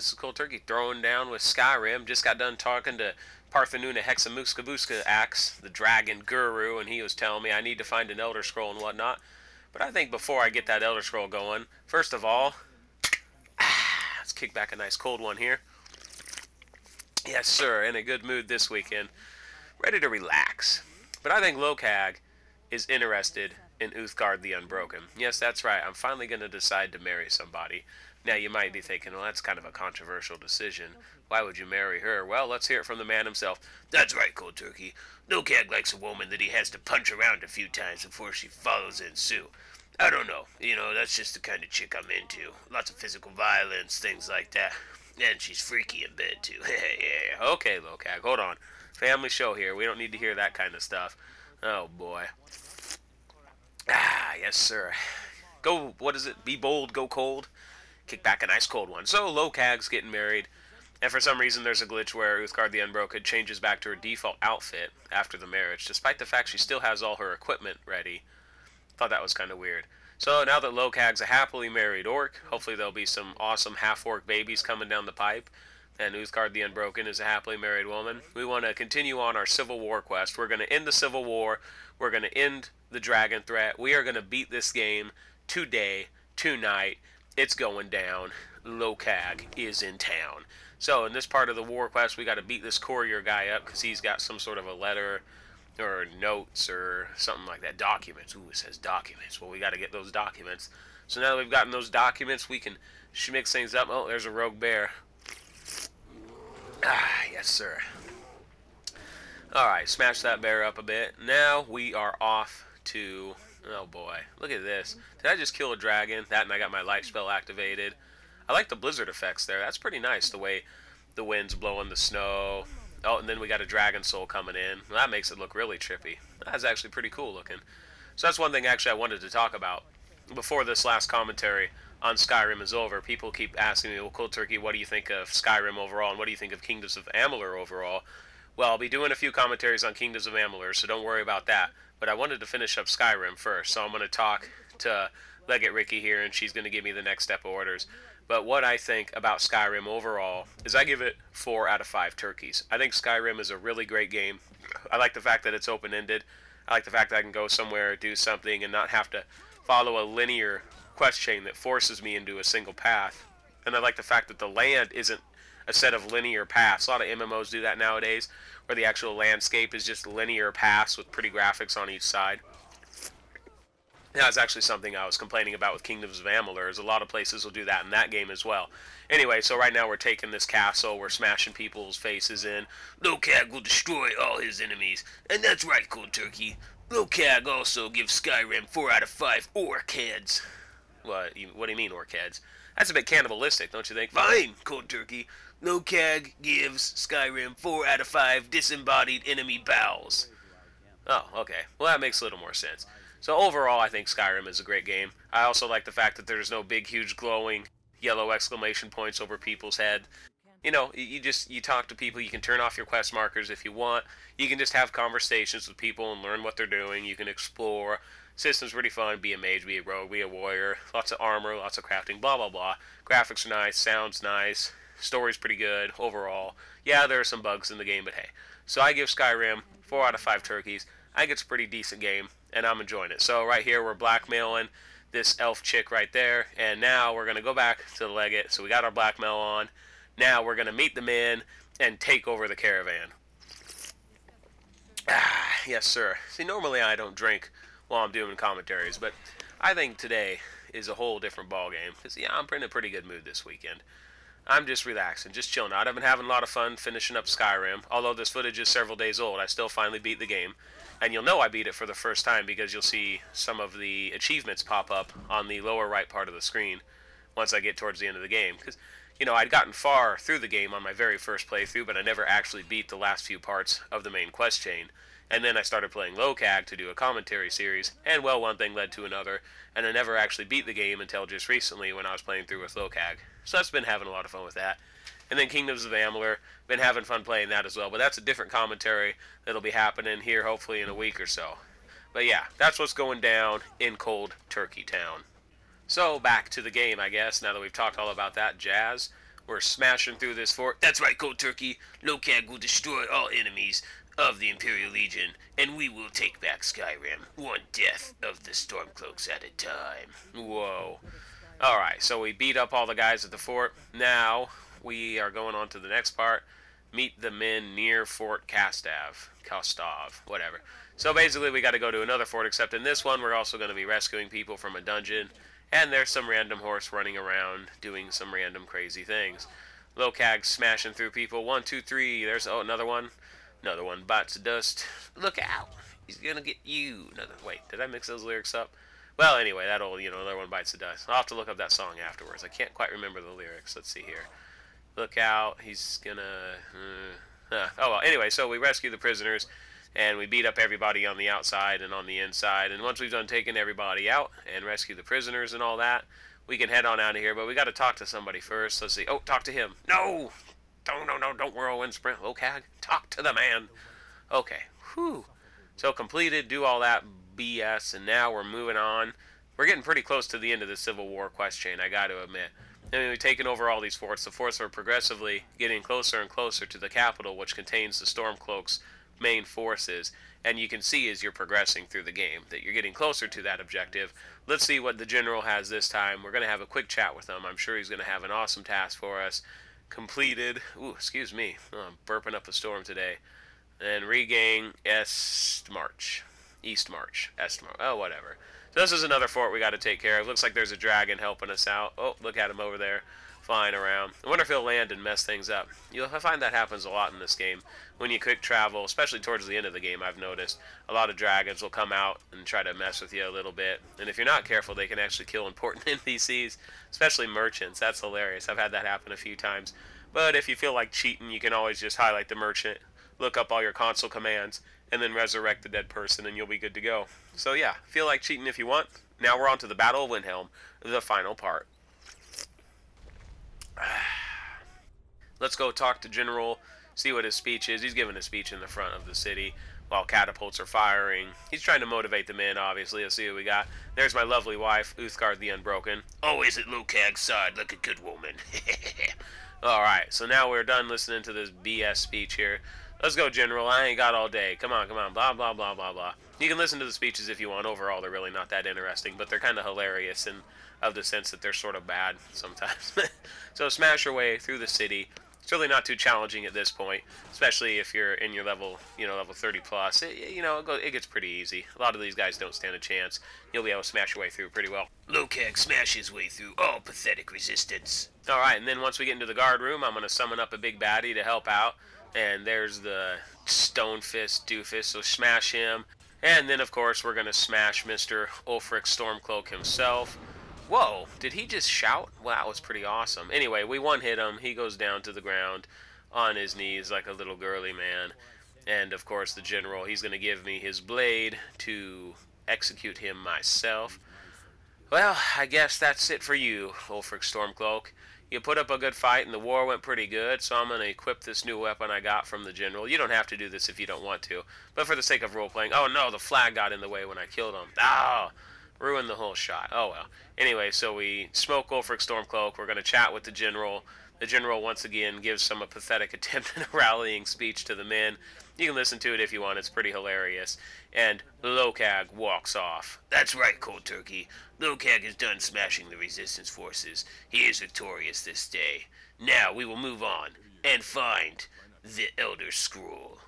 This is Cold Turkey throwing down with Skyrim. Just got done talking to Parthenuna Hexamuskabuska Axe, the dragon guru, and he was telling me I need to find an Elder Scroll and whatnot. But I think before I get that Elder Scroll going, first of all, let's kick back a nice cold one here. Yes, sir, in a good mood this weekend. Ready to relax. But I think Lo-Kag is interested in Uthgard the Unbroken. Yes, that's right. I'm finally going to decide to marry somebody. Now, you might be thinking, well, that's kind of a controversial decision. Why would you marry her? Well, let's hear it from the man himself. That's right, Cold Turkey. Lo-Kag likes a woman that he has to punch around a few times before she follows in suit. I don't know. That's just the kind of chick I'm into. Lots of physical violence, things like that. And she's freaky in bed, too. Yeah, okay, Lo-Kag, hold on. Family show here. We don't need to hear that kind of stuff. Oh, boy. Yes, sir. Go, what is it? Be bold, go cold. Kick back a nice cold one. So, Lo-Kag's getting married. And for some reason, there's a glitch where Uthgard the Unbroken changes back to her default outfit after the marriage, despite the fact she still has all her equipment ready. Thought that was kind of weird. So, now that Lo-Kag's a happily married orc, hopefully there'll be some awesome half-orc babies coming down the pipe. And Uthgard the Unbroken is a happily married woman. We want to continue on our Civil War quest. We're going to end the Civil War. We're going to end the dragon threat. We are going to beat this game today, tonight. It's going down. Lo-Kag is in town. So in this part of the war quest, we got to beat this courier guy up because he's got some sort of a letter or notes or something like that. Documents. Ooh, it says documents. Well, we got to get those documents. So now that we've gotten those documents, we can mix things up. Oh, there's a rogue bear. Yes, sir. Alright, smash that bear up a bit. Now we are off to... Oh boy, look at this. Did I just kill a dragon? That and I got my light spell activated. I like the blizzard effects there. That's pretty nice, the way the wind's blowing the snow. Oh, and then we got a dragon soul coming in. Well, that makes it look really trippy. That's actually pretty cool looking. So that's one thing actually I wanted to talk about. Before this last commentary on Skyrim is over, people keep asking me, well, Cold Turkey, what do you think of Skyrim overall, and what do you think of Kingdoms of Amalur overall? Well, I'll be doing a few commentaries on Kingdoms of Amalur, so don't worry about that. But I wanted to finish up Skyrim first, so I'm going to talk to Legate Ricky here, and she's going to give me the next step of orders. But what I think about Skyrim overall is I give it 4 out of 5 turkeys. I think Skyrim is a really great game. I like the fact that it's open-ended. I like the fact that I can go somewhere, do something, and not have to follow a linear quest chain that forces me into a single path. And I like the fact that the land isn't a set of linear paths. A lot of MMOs do that nowadays, where the actual landscape is just linear paths with pretty graphics on each side. That was actually something I was complaining about with Kingdoms of Amalur, is a lot of places will do that in that game as well. Anyway, so right now we're taking this castle, we're smashing people's faces in. Lo-Kag will destroy all his enemies. And that's right, Cold Turkey. Lo-Kag also gives Skyrim 4 out of 5 orc heads. What do you mean, orc heads? That's a bit cannibalistic, don't you think? Fine, Cold Turkey. Lo-Kag gives Skyrim 4 out of 5 disembodied enemy bowels. Oh, okay. Well, that makes a little more sense. So overall, I think Skyrim is a great game. I also like the fact that there's no big, huge, glowing yellow exclamation points over people's head. You know, you talk to people, you can turn off your quest markers if you want. You can just have conversations with people and learn what they're doing. You can explore. System's pretty fun. Be a mage, be a rogue, be a warrior. Lots of armor, lots of crafting, blah, blah, blah. Graphics are nice, sounds nice. Story's pretty good overall. Yeah, there are some bugs in the game, but hey. So I give Skyrim 4 out of 5 turkeys. I think it's a pretty decent game, and I'm enjoying it. So right here, we're blackmailing this elf chick right there, and now we're going to go back to the Legate. So we got our blackmail on. Now we're going to meet the men and take over the caravan. Yes, sir. See, normally I don't drink while I'm doing commentaries, but I think today is a whole different ballgame. Because, yeah, I'm in a pretty good mood this weekend. I'm just relaxing, just chilling out. I've been having a lot of fun finishing up Skyrim. Although this footage is several days old, I still finally beat the game. And you'll know I beat it for the first time because you'll see some of the achievements pop up on the lower right part of the screen once I get towards the end of the game. Because, you know, I'd gotten far through the game on my very first playthrough, but I never actually beat the last few parts of the main quest chain. And then I started playing Lo-Kag to do a commentary series, and well, one thing led to another, and I never actually beat the game until just recently when I was playing through with Lo-Kag. So I've been having a lot of fun with that. And then Kingdoms of Amalur, been having fun playing that as well, but that's a different commentary that'll be happening here hopefully in a week or so. But yeah, that's what's going down in Cold Turkey Town. So back to the game, I guess, now that we've talked all about that jazz. We're smashing through this fort. That's right, Cold Turkey. Lo-Kag will destroy all enemies of the Imperial Legion, and we will take back Skyrim, one death of the Stormcloaks at a time. Whoa. Alright, so we beat up all the guys at the fort. Now, we are going on to the next part. Meet the men near Fort Kostov, whatever. So basically, we got to go to another fort, except in this one, we're also going to be rescuing people from a dungeon. And there's some random horse running around doing some random crazy things. Lo-Kag smashing through people. 1, 2, 3. There's another one. Another one bites the dust. Look out! He's gonna get you. Wait, did I mix those lyrics up? Well, anyway, that'll, another one bites the dust. I'll have to look up that song afterwards. I can't quite remember the lyrics. Let's see here. Look out! He's gonna. Oh well. Anyway, so we rescue the prisoners. And we beat up everybody on the outside and on the inside. And once we've done taking everybody out and rescue the prisoners and all that, we can head on out of here. But we got to talk to somebody first. Let's see. Oh, talk to him. No! Don't whirlwind sprint. Lo-Kag, talk to the man. Okay. Whew. So completed, do all that BS, and now we're moving on. We're getting pretty close to the end of the Civil War quest chain, I got to admit. I mean, we've taken over all these forts. The forts are progressively getting closer and closer to the capital, which contains the Stormcloaks' main forces, and you can see as you're progressing through the game that you're getting closer to that objective. Let's see what the general has this time. We're going to have a quick chat with him. I'm sure he's going to have an awesome task for us. Completed. Ooh, excuse me. Oh, I'm burping up a storm today. And regain Est March. Oh, whatever. So this is another fort we got to take care of. Looks like there's a dragon helping us out. Oh, look at him over there, flying around. I wonder if he'll land and mess things up. You'll find that happens a lot in this game. When you quick travel, especially towards the end of the game, I've noticed a lot of dragons will come out and try to mess with you a little bit. And if you're not careful, they can actually kill important NPCs, especially merchants. That's hilarious. I've had that happen a few times. But if you feel like cheating, you can always just highlight the merchant, look up all your console commands, and then resurrect the dead person, and you'll be good to go. So yeah, feel like cheating if you want. Now we're on to the Battle of Windhelm, the final part. Let's go talk to General, see what his speech is. He's giving a speech in the front of the city while catapults are firing. He's trying to motivate the men, obviously. Let's see what we got. There's my lovely wife, Uthgard the Unbroken. Always at Lo-Kag's side, like a good woman. Alright, so now we're done listening to this BS speech here. Let's go, General. I ain't got all day. Come on. Blah, blah, blah, blah, blah. You can listen to the speeches if you want. Overall, they're really not that interesting, but they're kind of hilarious in of the sense that they're sort of bad sometimes. So smash your way through the city. It's really not too challenging at this point, especially if you're in your level, level 30 plus. It gets pretty easy. A lot of these guys don't stand a chance. You'll be able to smash your way through pretty well. Lo-Kag smashes his way through all pathetic resistance. Alright, and then once we get into the guard room, I'm going to summon up a big baddie to help out. And there's the Stone Fist Doofus, so smash him. And then, of course, we're going to smash Mr. Ulfric Stormcloak himself. Whoa, did he just shout? Wow, that was pretty awesome. Anyway, we one-hit him. He goes down to the ground on his knees like a little girly man. And, of course, the general, he's going to give me his blade to execute him myself. Well, I guess that's it for you, Ulfric Stormcloak. You put up a good fight, and the war went pretty good, so I'm going to equip this new weapon I got from the general. You don't have to do this if you don't want to, but for the sake of role-playing... Oh, no, the flag got in the way when I killed him. Ah! Ruined the whole shot. Oh, well. Anyway, so we smoke Ulfric Stormcloak. We're going to chat with the general. The general, once again, gives some a pathetic attempt at a rallying speech to the men. You can listen to it if you want. It's pretty hilarious. And Lo-Kag walks off. That's right, Cold Turkey. Lo-Kag is done smashing the resistance forces. He is victorious this day. Now we will move on and find the Elder Scroll.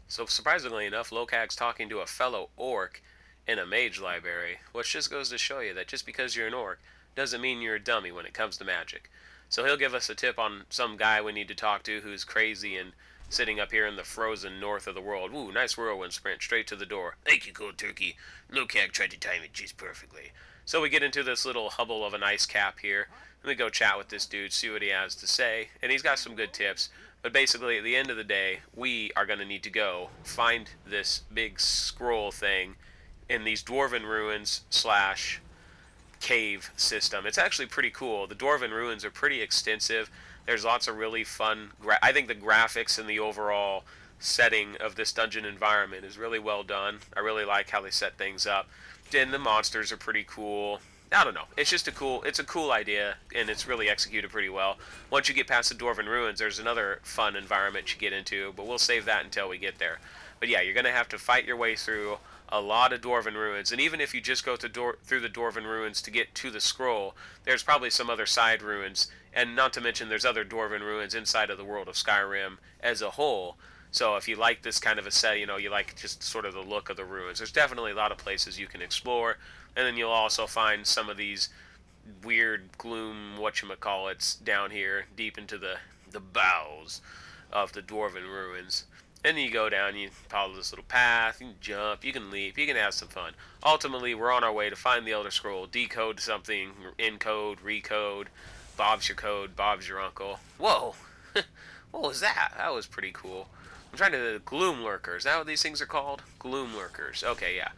So surprisingly enough, Lo-Kag's talking to a fellow orc in a mage library, which just goes to show you that just because you're an orc doesn't mean you're a dummy when it comes to magic. So he'll give us a tip on some guy we need to talk to who's crazy and sitting up here in the frozen north of the world. Ooh, nice whirlwind sprint straight to the door. Thank you, Cold Turkey. Lo-Kag tried to time it just perfectly. So we get into this little hubble of an ice cap here, and we go chat with this dude, see what he has to say, and he's got some good tips. But basically, at the end of the day, we are going to need to go find this big scroll thing in these dwarven ruins slash cave system. It's actually pretty cool. The dwarven ruins are pretty extensive. There's lots of really fun... I think the graphics and the overall setting of this dungeon environment is really well done. I really like how they set things up. And the monsters are pretty cool. I don't know. It's just it's a cool idea, and it's really executed pretty well. Once you get past the Dwarven Ruins, there's another fun environment you get into, but we'll save that until we get there. But yeah, you're going to have to fight your way through a lot of Dwarven Ruins, and even if you just go through the Dwarven Ruins to get to the scroll, there's probably some other side ruins, and not to mention there's other Dwarven Ruins inside of the world of Skyrim as a whole. So if you like this kind of a set, you like just sort of the look of the ruins, there's definitely a lot of places you can explore. And then you'll also find some of these weird gloom whatchamacallits down here deep into the bowels of the Dwarven Ruins. And then you go down, you follow this little path, you can jump, you can leap, you can have some fun. Ultimately, we're on our way to find the Elder Scroll, decode something, encode, recode, Bob's your code, Bob's your uncle. Whoa! What was that? That was pretty cool. I'm trying to... Gloom Lurkers. Is that what these things are called? Gloom Lurkers. Okay, yeah.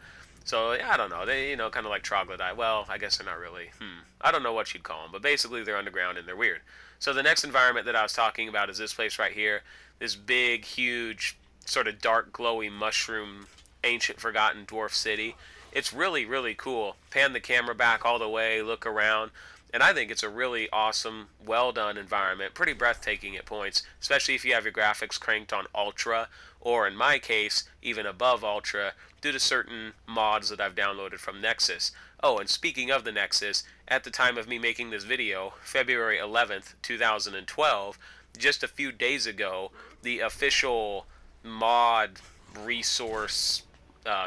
So, yeah, I don't know. They, kind of like troglodyte. Well, I guess they're not really. I don't know what you'd call them, but basically they're underground and they're weird. So the next environment that I was talking about is this place right here. This big, huge, sort of dark, glowy mushroom, ancient, forgotten dwarf city. It's really, really cool. Pan the camera back all the way, look around. And I think it's a really awesome, well-done environment. Pretty breathtaking at points, especially if you have your graphics cranked on Ultra, or in my case, even above Ultra, due to certain mods that I've downloaded from Nexus. Oh, and speaking of the Nexus, at the time of me making this video, February 11th, 2012, just a few days ago, the official mod resource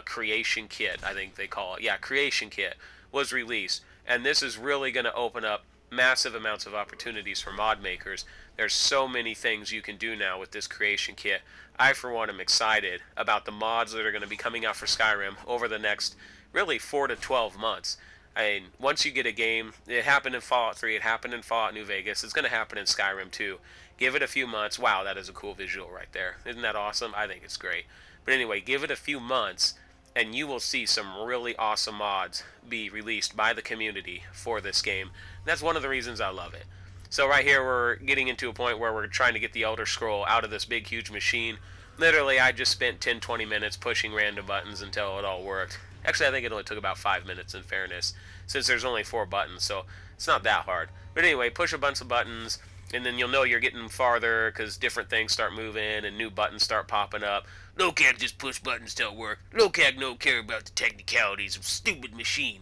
creation kit, I think they call it. Yeah, creation kit was released. And this is really going to open up massive amounts of opportunities for mod makers. There's so many things you can do now with this creation kit. I, for one, am excited about the mods that are going to be coming out for Skyrim over the next, really, 4 to 12 months. I mean, once you get a game, it happened in Fallout 3, it happened in Fallout New Vegas, it's going to happen in Skyrim too. Give it a few months. Wow, that is a cool visual right there. Isn't that awesome? I think it's great. But anyway, give it a few months, and you will see some really awesome mods be released by the community for this game. And that's one of the reasons I love it. So right here we're getting into a point where we're trying to get the Elder Scroll out of this big huge machine. Literally I just spent 10-20 minutes pushing random buttons until it all worked. Actually I think it only took about 5 minutes in fairness, since there's only 4 buttons, so it's not that hard. But anyway, push a bunch of buttons, and then you'll know you're getting farther because different things start moving and new buttons start popping up. Lo-Kag just push buttons till it work. Lo-Kag don't care about the technicalities of stupid machine.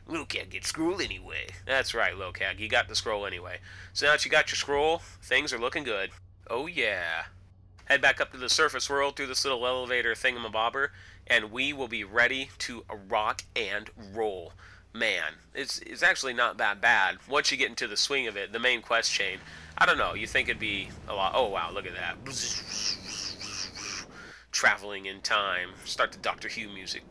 Lo-Kag get scroll anyway. That's right, Lo-Kag. You got the scroll anyway. So now that you got your scroll, things are looking good. Oh yeah. Head back up to the surface world through this little elevator thingamabobber, and we will be ready to rock and roll. Man, it's actually not that bad. Once you get into the swing of it, the main quest chain, I don't know, you think it'd be a lot. Oh wow, look at that. Traveling in time. Start the Doctor Who music.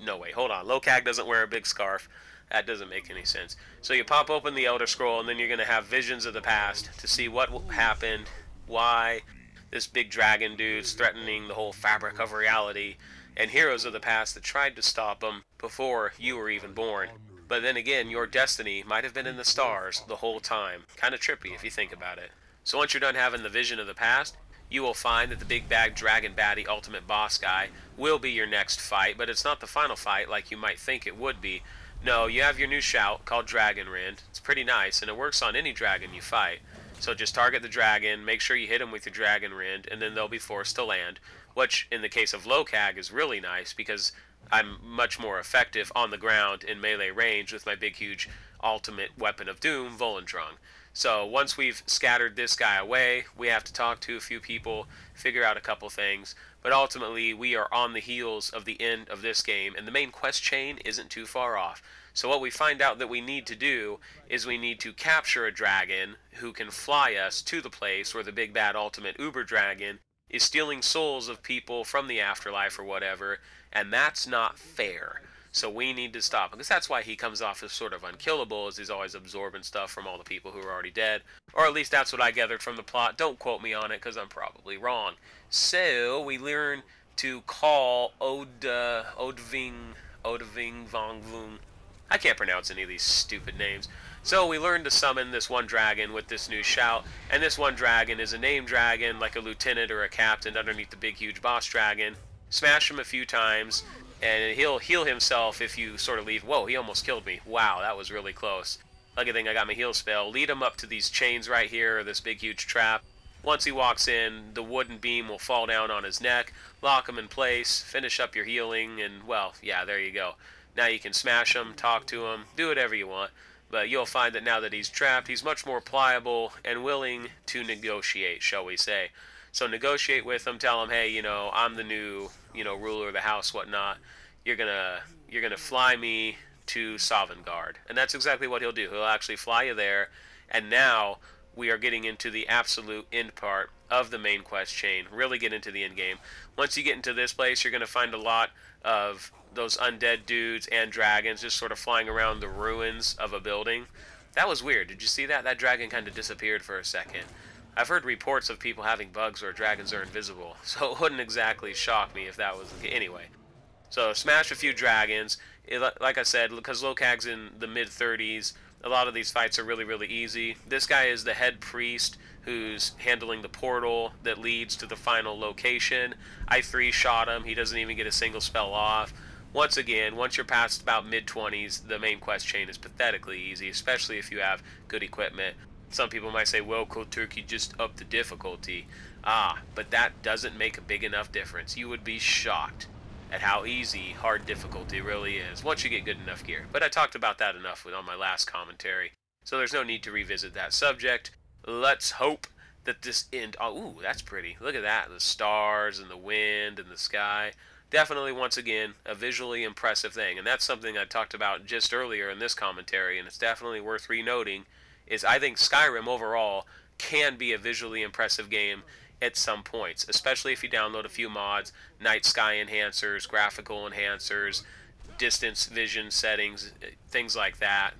No, wait, hold on. Lo-Kag doesn't wear a big scarf. That doesn't make any sense. So you pop open the Elder Scroll, and then you're going to have visions of the past to see what happened, why this big dragon dude's threatening the whole fabric of reality, and heroes of the past that tried to stop him before you were even born. But then again, your destiny might have been in the stars the whole time. Kind of trippy if you think about it. So once you're done having the vision of the past, you will find that the big bad dragon baddie ultimate boss guy will be your next fight, but it's not the final fight like you might think it would be. No, you have your new shout called Dragon Rend. It's pretty nice, and it works on any dragon you fight. So just target the dragon, make sure you hit him with your Dragon Rend, and then they'll be forced to land, which in the case of Lo-Kag is really nice because I'm much more effective on the ground in melee range with my big huge ultimate weapon of doom, Volendrung. So once we've scattered this guy away, we have to talk to a few people, figure out a couple things, but ultimately we are on the heels of the end of this game, and the main quest chain isn't too far off. So what we find out that we need to do is we need to capture a dragon who can fly us to the place where the big bad ultimate uber dragon is stealing souls of people from the afterlife or whatever, and that's not fair. So we need to stop him, because that's why he comes off as sort of unkillable, as he's always absorbing stuff from all the people who are already dead. Or at least that's what I gathered from the plot. Don't quote me on it, because I'm probably wrong. So we learn to call Odving Vonglung. I can't pronounce any of these stupid names. So we learn to summon this one dragon with this new shout, and this one dragon is a named dragon, like a lieutenant or a captain underneath the big huge boss dragon. Smash him a few times, and he'll heal himself if you sort of leave. Whoa, he almost killed me. Wow, that was really close. Lucky thing I got my heal spell. Lead him up to these chains right here, or this big huge trap. Once he walks in, the wooden beam will fall down on his neck, lock him in place, finish up your healing, and, well, yeah, there you go. Now you can smash him, talk to him, do whatever you want. But you'll find that now that he's trapped, he's much more pliable and willing to negotiate, shall we say. So negotiate with him, tell him, hey, you know, I'm the new, you know, ruler of the house, whatnot. You're gonna fly me to Sovngarde. And that's exactly what he'll do. He'll actually fly you there, and now we are getting into the absolute end part of the main quest chain. Really get into the end game. Once you get into this place, you're going to find a lot of those undead dudes and dragons just sort of flying around the ruins of a building. That was weird. Did you see that? That dragon kind of disappeared for a second. I've heard reports of people having bugs where dragons are invisible, so it wouldn't exactly shock me if that was the case. Anyway, so smash a few dragons. Like I said, because Lo-Kag's in the mid-30s, a lot of these fights are really, really easy. This guy is the head priest who's handling the portal that leads to the final location. I 3-shot him. He doesn't even get a single spell off. Once again, once you're past about mid-20s, the main quest chain is pathetically easy, especially if you have good equipment. Some people might say, well, Cold Turkey just upped the difficulty. But that doesn't make a big enough difference. You would be shocked at how easy hard difficulty really is once you get good enough gear. But I talked about that enough on my last commentary, so there's no need to revisit that subject. Let's hope that this end... Oh, ooh, that's pretty. Look at that. The stars and the wind and the sky. Definitely, once again, a visually impressive thing. And that's something I talked about just earlier in this commentary, and it's definitely worth renoting, is I think Skyrim overall can be a visually impressive game at some points, especially if you download a few mods, night sky enhancers, graphical enhancers, distance vision settings, things like that.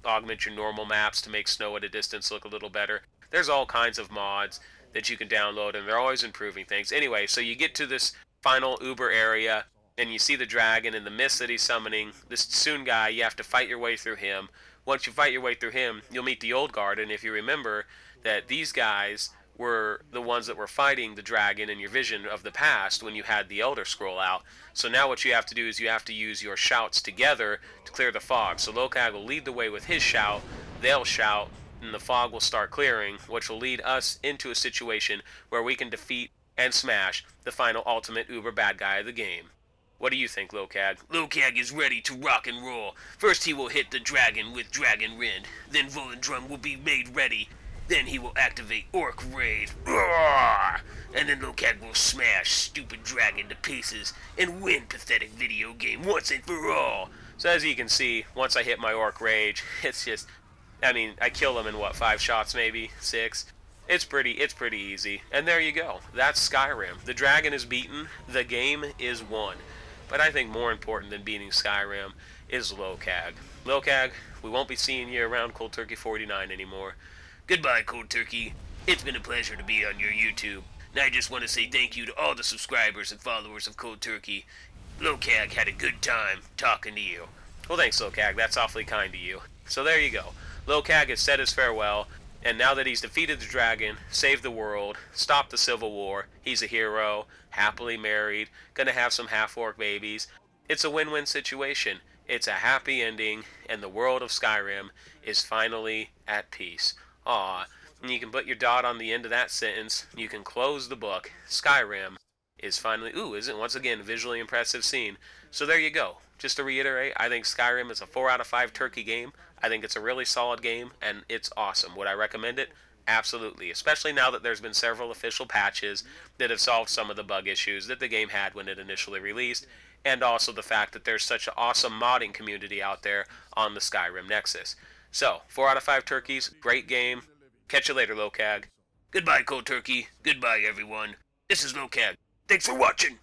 Augment your normal maps to make snow at a distance look a little better. There's all kinds of mods that you can download, and they're always improving things. Anyway, so you get to this final Uber area, and you see the dragon and the mist that he's summoning. This Soon guy, you have to fight your way through him. Once you fight your way through him, you'll meet the Old Guard, and if you remember that these guys were the ones that were fighting the dragon in your vision of the past when you had the Elder Scroll out. So now what you have to do is you have to use your shouts together to clear the fog. So Lo-Kag will lead the way with his shout, they'll shout, and the fog will start clearing, which will lead us into a situation where we can defeat and smash the final ultimate uber bad guy of the game. What do you think, Lo-Kag? Lo-Kag is ready to rock and roll. First he will hit the dragon with Dragon Rend, then Volendrum will be made ready. Then he will activate Orc Raid, and then Lo-Kag will smash stupid dragon to pieces and win pathetic video game once and for all. So as you can see, once I hit my Orc Rage, it's just, I mean, I kill him in what, 5 shots maybe? 6? It's pretty easy. And there you go. That's Skyrim. The dragon is beaten, the game is won. But I think more important than beating Skyrim is Lo-Kag. Lo-Kag, we won't be seeing you around Cold Turkey 49 anymore. Goodbye, Cold Turkey. It's been a pleasure to be on your YouTube. And I just want to say thank you to all the subscribers and followers of Cold Turkey. Lo-Kag had a good time talking to you. Well, thanks, Lo-Kag. That's awfully kind to you. So there you go. Lo-Kag has said his farewell, and now that he's defeated the dragon, saved the world, stopped the Civil War, he's a hero, happily married, gonna have some half-orc babies. It's a win-win situation. It's a happy ending, and the world of Skyrim is finally at peace. Aw, and you can put your dot on the end of that sentence. You can close the book. Skyrim is finally... Ooh, isn't once again a visually impressive scene. So there you go. Just to reiterate, I think Skyrim is a 4 out of 5 turkey game. I think it's a really solid game, and it's awesome. Would I recommend it? Absolutely. Especially now that there's been several official patches that have solved some of the bug issues that the game had when it initially released, and also the fact that there's such an awesome modding community out there on the Skyrim Nexus. So, 4 out of 5 turkeys, great game. Catch you later, Lo-Kag. Goodbye, Cold Turkey. Goodbye, everyone. This is Lo-Kag. Thanks for watching.